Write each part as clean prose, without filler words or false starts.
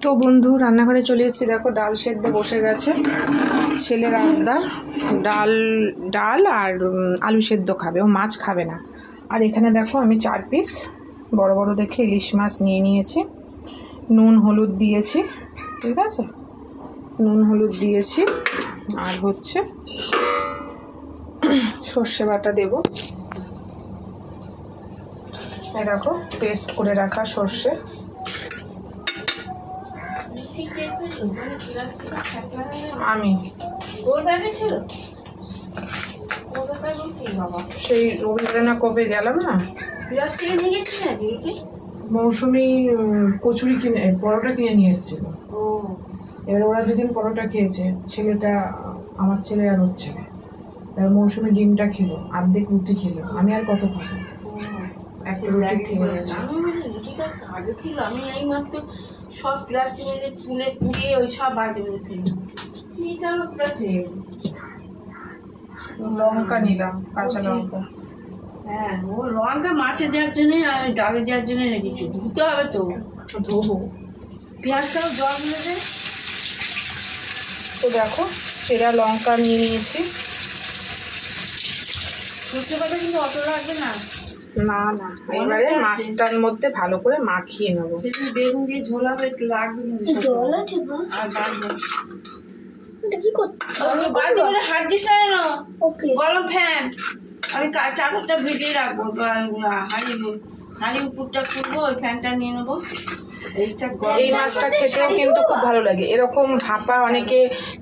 তো বন্ধু রান্নাঘরে চলে এসেছি, দেখো ডাল সেদ্ধ বসে গেছে। ছেলের আবদার ডাল ডাল আর আলু সেদ্ধ খাবে, ও মাছ খাবে না। আর এখানে দেখো আমি 4 পিস বড় বড় দেখে ইলিশ মাছ নিয়ে নিয়েছি। নুন হলুদ দিয়েছি, ঠিক আছে, নুন হলুদ দিয়েছি। আর হচ্ছে সর্ষে বাটা দেব। এই দেখো পেস্ট করে রাখা সর্ষে। আমি সেই রবিবারে না কবে গেলাম না, মৌসুমি কচুরি কিনে পরোটা কিনে নিয়ে এসেছিল। এবার ওরা 2 দিন পরোটা খেয়েছে, ছেলেটা আমার ছেলে আর হচ্ছে এবার মৌসুমি ডিমটা খেলো, অর্ধেক রুটি খেলো। আমি আর কত খাবো, একটা রুটি থেকে গেছে। আমি এই মাত্র সব প্লাস্টিকের তুলে কুড়িয়ে ওই সব বাজে বেঁধে লঙ্কা নিলাম, কাঁচা লঙ্কা। হ্যাঁ, ও লঙ্কা মাছে দেওয়ার জন্য আর ডালে দেওয়ার জন্য রেখেছি। ধুতে হবে তো, ধোবো। পেঁয়াজটাও জল মিলে। তো দেখো চেরা লঙ্কা নিয়ে নিয়েছি। সর্ষে বাটা কিন্তু অত লাগবে না। না না, এবারে মাছটার মধ্যে ভালো করে মাখিয়ে নেবো। সেদিন বেগুন দিয়ে ঝোল হবে, একটু লাগবে আর বাড়বে। হাত দিস না, গরম ফ্যান। আমি চাদরটা ভিজিয়ে রাখবো, হাঁড়ি উপরটা খুলবো, ওই ফ্যানটা নিয়ে নেবো। এই মাছটা খেতেও কিন্তু খুব ভালো লাগে। এরকম ভাপা অনেকে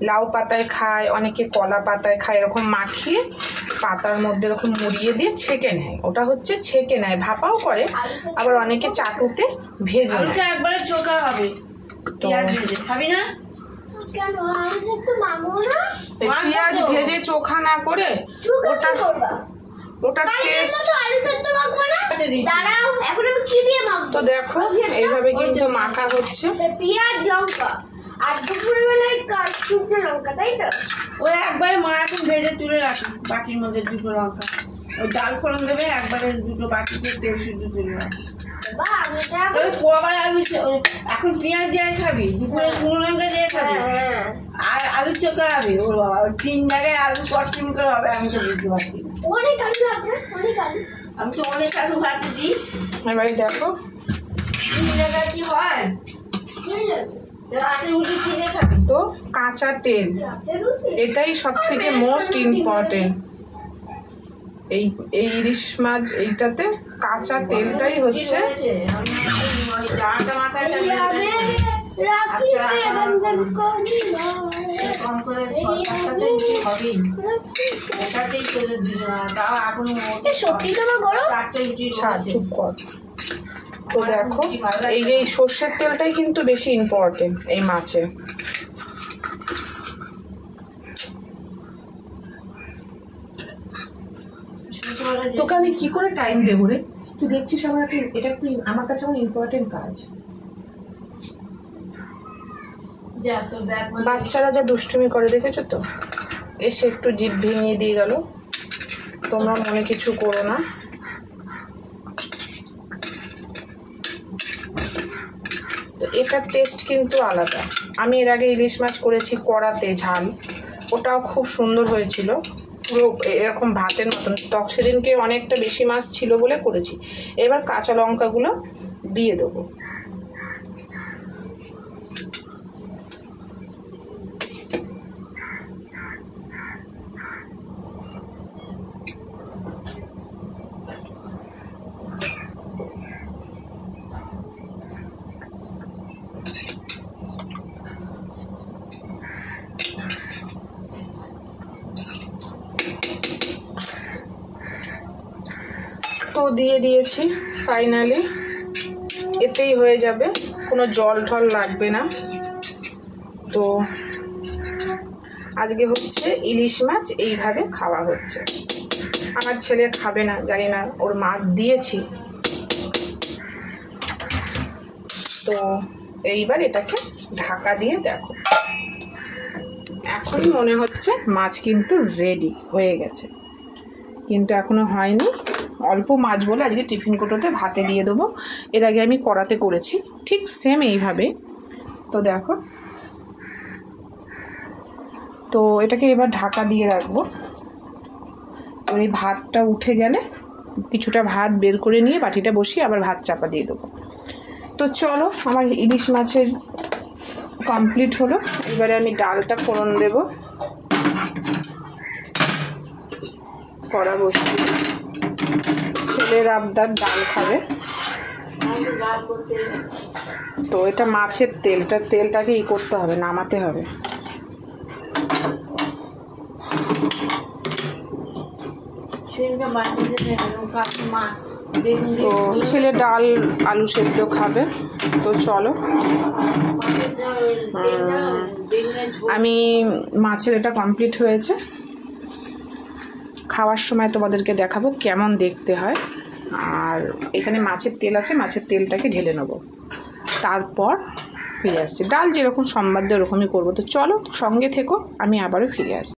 লাউ পাতায় খায়, অনেকে কলা পাতায় খায়। এরকম মাখিয়ে পাতার মধ্যে এরকম মুড়িয়ে দিয়ে ছেঁকে নেয়, ওটা হচ্ছে ছেঁকে নেয়, ভাপাও করে। আবার অনেকে চাটুতে ভেজে নেয়। একবারে চোখা হবে, খাবি না? পেঁয়াজ ভেজে চোখা না করে ওটা টেস্ট। তো দেখো এইভাবে কিন্তু মাখা হচ্ছে। পেঁয়াজ লঙ্কা আর দুপুরবেলায় শুকনো লঙ্কা, তাই তো? ওই একবারে মা এখন ভেজে তুলে রাখি বাটির মধ্যে 2টো লঙ্কা। ওই ডাল ফোড়ন দেবে, একবারে 2টো বাটিতে তেল শুদ্ধ তুলে রাখি। এখন পেঁয়াজ দিয়ে খাবি, দুপুরে শুকনো লঙ্কা দিয়ে খাবি, আর আলু চোখা হবে। ওর বাবা 3 জায়গায় আলু কটকিম করে হবে, আমি তো বুঝতে পারছি না। অনেক আলু আছে, অনেক আলু। আমি তো অনেক আলু ভাতে দিস। এবারে দেখো 3 জায়গায় কি হয়, রাতে উঠে কিনে খাবি। তো কাঁচা তেল, এটাই সব থেকে মোস্ট ইম্পর্টেন্ট। এই ইলিশ মাছ এইটাতে কাঁচা তেলটাই হচ্ছে। চুপ কর। তো দেখো এই যে সর্ষের তেলটাই কিন্তু বেশি ইম্পর্টেন্ট এই মাছে। তোকে আমি কি করে টাইম দেবো রে? তুই দেখছিস আমার এটা একটু আমার কাছে আমার ইম্পর্টেন্ট কাজ। বাচ্চারা যা দুষ্টুমি করে দেখেছো তো, এসে একটু জিভ ভেঙিয়ে দিয়ে গেল। তোমরা মনে কিছু করো না। এটার টেস্ট কিন্তু আলাদা। আমি এর আগে ইলিশ মাছ করেছি কড়াতে ঝাল, ওটাও খুব সুন্দর হয়েছিল, পুরো এরকম ভাতের মতন টক। সেদিনকে অনেকটা বেশি মাছ ছিল বলে করেছি। এবার কাঁচা লঙ্কাগুলো দিয়ে দেবো। তো দিয়ে দিয়েছি ফাইনালি, এতেই হয়ে যাবে, কোনো জল ঠল লাগবে না। তো আজকে হচ্ছে ইলিশ মাছ এইভাবে খাওয়া হচ্ছে। আমার ছেলে খাবে না জানি না, ওর মাছ দিয়েছি। তো এইবার এটাকে ঢাকা দিয়ে দেখো, এখন মনে হচ্ছে মাছ কিন্তু রেডি হয়ে গেছে, কিন্তু এখনো হয়নি। অল্প মাছ বলে আজকে টিফিন কোটোতে ভাতে দিয়ে দেবো। এর আগে আমি কড়াতে করেছি ঠিক সেম এইভাবে, তো দেখো, তো এটাকে এবার ঢাকা দিয়ে রাখবো। এবার এই ভাতটা উঠে গেলে কিছুটা ভাত বের করে নিয়ে বাটিটা বসিয়ে আবার ভাত চাপা দিয়ে দেবো। তো চলো, আমার ইলিশ মাছের কমপ্লিট হলো। এবারে আমি ডালটা ফোড়ন দেবো। কড়া বসিয়ে, ছেলের আবদার ডাল খাবে। তো এটা মাছের তেল, এটা তেলটাকে করতে হবে, নামাতে হবে। তো ছেলে ডাল আলু সেদ্ধ খাবে। তো চলো, আমি মাছের এটা কমপ্লিট হয়েছে। খাওয়ার সময় তোমাদেরকে দেখাবো কেমন দেখতে হয়। আর এখানে মাছের তেল আছে, মাছের তেলটাকে ঢেলে নেবো, তারপর ফিরে আসছি। ডাল যেরকম সম্বাদ ওরকমই করবো। তো চলো, সঙ্গে থেকো, আমি আবারও ফিরে আসছি।